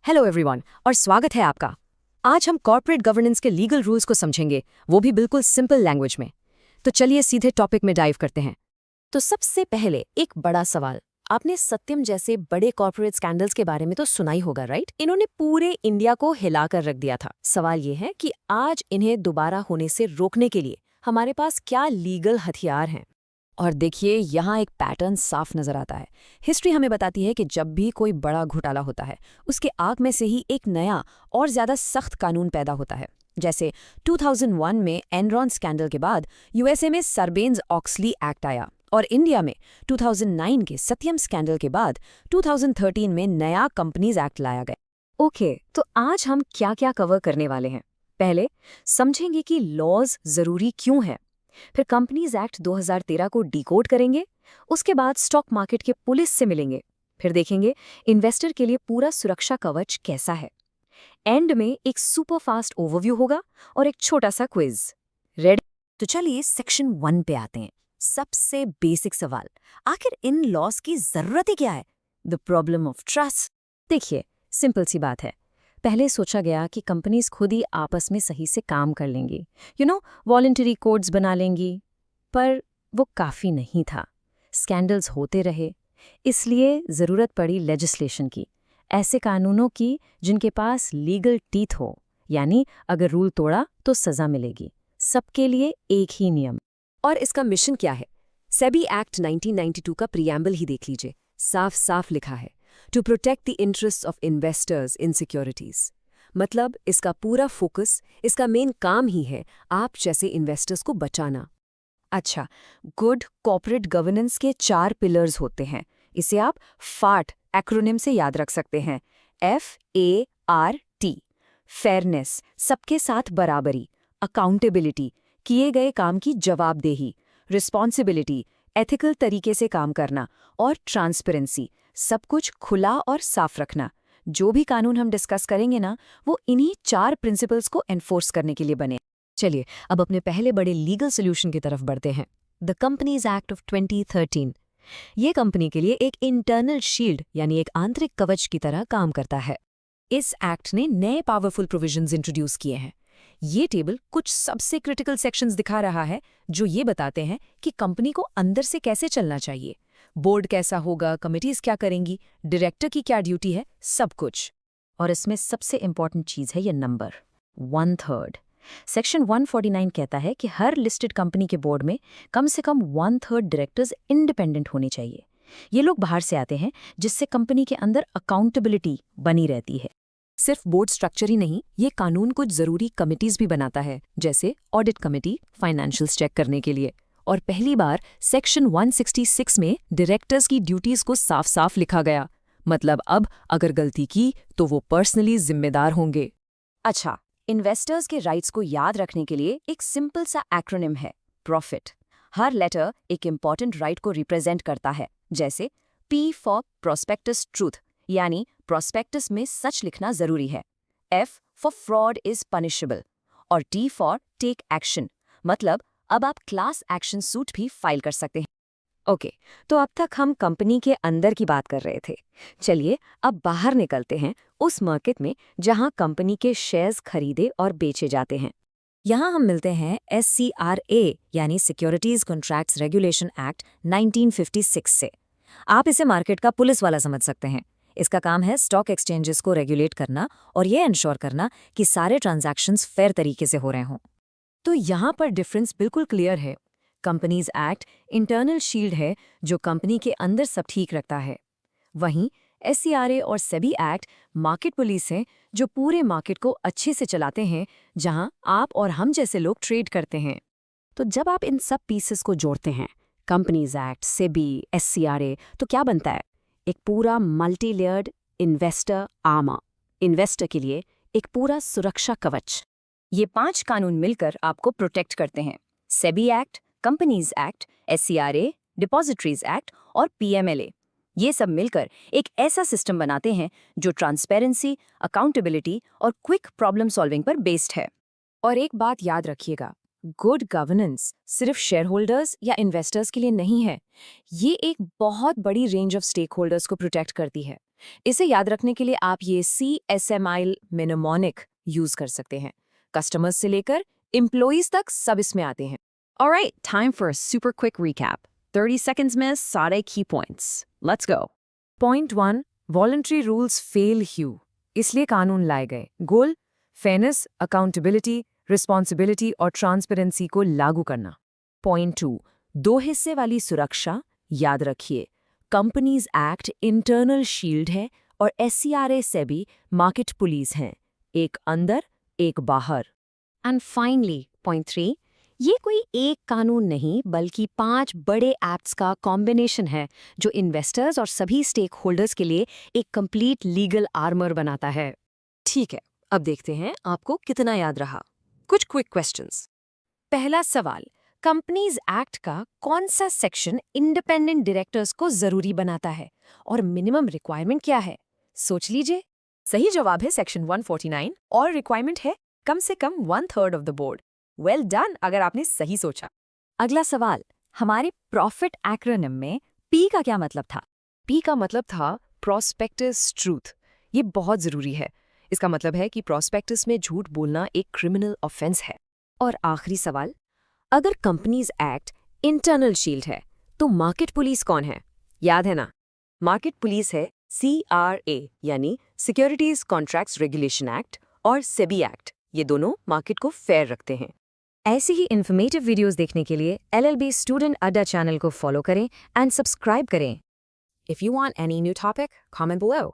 Hello everyone और स्वागत है आपका। आज हम कॉर्पोरेट गवर्नेंस के लीगल रूल्स को समझेंगे, वो भी बिल्कुल सिंपल लैंग्वेज में। तो चलिए सीधे टॉपिक में डाइव करते हैं। तो सबसे पहले एक बड़ा सवाल, आपने सत्यम जैसे बड़े कॉर्पोरेट स्कैंडल्स के बारे में तो सुना ही होगा, राइट? इन्होंने पूरे इंडिया को हिलाकर रख दिया था। सवाल ये है कि आज इन्हें दोबारा होने से रोकने के लिए हमारे पास क्या लीगल हथियार हैं। और देखिए, यहाँ एक पैटर्न साफ नजर आता है। हिस्ट्री हमें बताती है कि जब भी कोई बड़ा घोटाला होता है, उसके आग में से ही एक नया और ज्यादा सख्त कानून पैदा होता है। जैसे 2001 में एनरॉन स्कैंडल के बाद यूएसए में सर्बेन्स-ऑक्सली एक्ट आया, और इंडिया में 2009 के सत्यम स्कैंडल के बाद 2013 में नया कंपनीज एक्ट लाया गया। ओके, तो आज हम क्या क्या कवर करने वाले हैं। पहले समझेंगे कि लॉज जरूरी क्यों है, फिर कंपनीज एक्ट 2013 को डिकोड करेंगे, उसके बाद स्टॉक मार्केट के पुलिस से मिलेंगे, फिर देखेंगे इन्वेस्टर के लिए पूरा सुरक्षा कवच कैसा है। एंड में एक सुपर फास्ट ओवरव्यू होगा और एक छोटा सा क्विज। रेडी? तो चलिए सेक्शन 1 पे आते हैं। सबसे बेसिक सवाल, आखिर इन लॉस की जरूरत ही क्या है? The problem of trust. देखिए, सिंपल सी बात है। पहले सोचा गया कि कंपनीज खुद ही आपस में सही से काम कर लेंगी, वॉलंटरी कोड्स बना लेंगी, पर वो काफ़ी नहीं था। स्कैंडल्स होते रहे, इसलिए ज़रूरत पड़ी लेजिस्लेशन की, ऐसे कानूनों की जिनके पास लीगल टीथ हो, यानी अगर रूल तोड़ा तो सज़ा मिलेगी। सबके लिए एक ही नियम। और इसका मिशन क्या है? सेबी एक्ट 1992 का प्रियम्बल ही देख लीजिए, साफ साफ लिखा है, to protect the interest of investors in securities. मतलब इसका पूरा फोकस, इसका मेन काम ही है आप जैसे इन्वेस्टर्स को बचाना। अच्छा, गुड कॉर्पोरेट गवर्नेंस के 4 पिलर्स होते हैं। इसे आप फाट एक्रोनिम से याद रख सकते हैं। FART। फेयरनेस, सबके साथ बराबरी। अकाउंटेबिलिटी, किए गए काम की जवाबदेही। रिस्पॉन्सिबिलिटी, एथिकल तरीके से काम करना। और ट्रांसपेरेंसी, सब कुछ खुला और साफ रखना। जो भी कानून हम डिस्कस करेंगे ना, वो इन्हीं 4 प्रिंसिपल्स को एनफोर्स करने के लिए बने। चलिए अब अपने पहले बड़े लीगल सोल्यूशन की तरफ बढ़ते हैं, द कंपनीज एक्ट ऑफ 2013। ये कंपनी के लिए एक इंटरनल शील्ड यानी एक आंतरिक कवच की तरह काम करता है। इस एक्ट ने नए पावरफुल प्रोविजंस इंट्रोड्यूस किए हैं। ये टेबल कुछ सबसे क्रिटिकल सेक्शंस दिखा रहा है, जो ये बताते हैं कि कंपनी को अंदर से कैसे चलना चाहिए, बोर्ड कैसा होगा, कमिटीज क्या करेंगी, डायरेक्टर की क्या ड्यूटी है, सब कुछ। और इसमें सबसे इंपॉर्टेंट चीज है ये नंबर 1/3। सेक्शन 149 कहता है कि हर लिस्टेड कंपनी के बोर्ड में कम से कम 1/3 डायरेक्टर्स इंडिपेंडेंट होने चाहिए। ये लोग बाहर से आते हैं, जिससे कंपनी के अंदर अकाउंटेबिलिटी बनी रहती है। सिर्फ बोर्ड स्ट्रक्चर ही नहीं, ये कानून कुछ जरूरी कमिटीज भी बनाता है, जैसे ऑडिट कमिटी फाइनेंशियल्स चेक करने के लिए। और पहली बार सेक्शन 166 में डायरेक्टर्स की ड्यूटीज को साफ साफ लिखा गया। मतलब अब अगर गलती की तो वो पर्सनली जिम्मेदार होंगे। अच्छा, इन्वेस्टर्स के राइट्स को याद रखने के लिए एक सिंपल सा एक्रोनिम है, प्रॉफिट। हर लेटर एक इंपॉर्टेंट राइट को रिप्रेजेंट करता है, जैसे P फॉर प्रोस्पेक्टस ट्रूथ, यानी प्रोस्पेक्टस में सच लिखना जरूरी है। F for fraud is punishable. और T फॉर टेक एक्शन, मतलब अब आप क्लास एक्शन सूट भी फाइल कर सकते हैं। ओके, तो अब तक हम कंपनी के अंदर की बात कर रहे थे। चलिए अब बाहर निकलते हैं, उस मार्केट में जहां कंपनी के शेयर्स खरीदे और बेचे जाते हैं। यहाँ हम मिलते हैं SCRA यानी सिक्योरिटीज कॉन्ट्रैक्ट्स रेगुलेशन एक्ट 1956 से। आप इसे मार्केट का पुलिस वाला समझ सकते हैं। इसका काम है स्टॉक एक्सचेंजेस को रेगुलेट करना और ये इंश्योर करना कि सारे ट्रांजैक्शंस फेयर तरीके से हो रहे हों। तो यहाँ पर डिफरेंस बिल्कुल क्लियर है। कंपनीज एक्ट इंटरनल शील्ड है, जो कंपनी के अंदर सब ठीक रखता है। वहीं SCRA और सेबी एक्ट मार्केट पुलिस हैं, जो पूरे मार्केट को अच्छे से चलाते हैं, जहां आप और हम जैसे लोग ट्रेड करते हैं। तो जब आप इन सब पीसेस को जोड़ते हैं, कंपनीज एक्ट, सेबी, SCRA, तो क्या बनता है? एक पूरा multi layered investor armour. Investor के लिए एक पूरा सुरक्षा कवच। ये 5 कानून मिलकर आपको प्रोटेक्ट करते हैं। SEBI act, companies act, SCRA, depositories act और PMLA। ये सब मिलकर एक ऐसा सिस्टम बनाते हैं जो ट्रांसपेरेंसी, अकाउंटेबिलिटी और क्विक प्रॉब्लम सॉल्विंग पर बेस्ड है। और एक बात याद रखिएगा, गुड गवर्नेंस सिर्फ शेयर होल्डर्स या इन्वेस्टर्स के लिए नहीं है। ये एक बहुत बड़ी रेंज ऑफ स्टेक होल्डर्स को प्रोटेक्ट करती है, इसे याद रखने के लिए आप ये CSMI मेनेमोनिक यूज कर सकते हैं। कस्टमर्स से लेकर एम्प्लॉइज तक सब इसमें आते हैं। Alright, time for a super quick recap. 30 seconds miss, सारे key points. Let's go. Point 1, voluntary rules fail ह्यू, इसलिए कानून लाए गए। गोल, फेयरनेस, अकाउंटेबिलिटी, रिस्पॉन्सिबिलिटी और ट्रांसपेरेंसी को लागू करना। Point 2, 2 हिस्से वाली सुरक्षा, याद रखिए, कंपनीज एक्ट इंटरनल शील्ड है और SCRA से भी मार्केट पुलिस हैं, एक अंदर एक बाहर। एंड फाइनली Point 3, ये कोई एक कानून नहीं बल्कि 5 बड़े एक्ट्स का कॉम्बिनेशन है जो इन्वेस्टर्स और सभी स्टेक होल्डर्स के लिए एक कंप्लीट लीगल आर्मर बनाता है। ठीक है, अब देखते हैं आपको कितना याद रहा। कुछ क्विक क्वेश्चंस। पहला सवाल, कंपनीज एक्ट का कौन सा सेक्शन इंडिपेंडेंट डायरेक्टर्स को जरूरी बनाता है और मिनिमम रिक्वायरमेंट क्या है? सोच लीजिए। सही जवाब है सेक्शन 149 और रिक्वायरमेंट है कम से कम 1/3 of the board. Well done अगर आपने सही सोचा। अगला सवाल, हमारे प्रॉफिट एक्रोनिम में P का क्या मतलब था? P का मतलब था प्रोस्पेक्टस ट्रूथ। ये बहुत जरूरी है। इसका मतलब है कि प्रोस्पेक्टस में झूठ बोलना एक क्रिमिनल ऑफेंस है। और आखिरी सवाल, अगर कंपनीज एक्ट इंटरनल शील्ड है तो मार्केट पुलिस कौन है? याद है ना, मार्केट पुलिस है CRA यानी सिक्योरिटीज कॉन्ट्रैक्ट्स रेगुलेशन एक्ट और सेबी एक्ट। ये दोनों मार्केट को फेयर रखते हैं। ऐसी ही इन्फॉर्मेटिव वीडियोस देखने के लिए LLB स्टूडेंट अड्डा चैनल को फॉलो करें एंड सब्सक्राइब करें। If you want any new topic, comment below.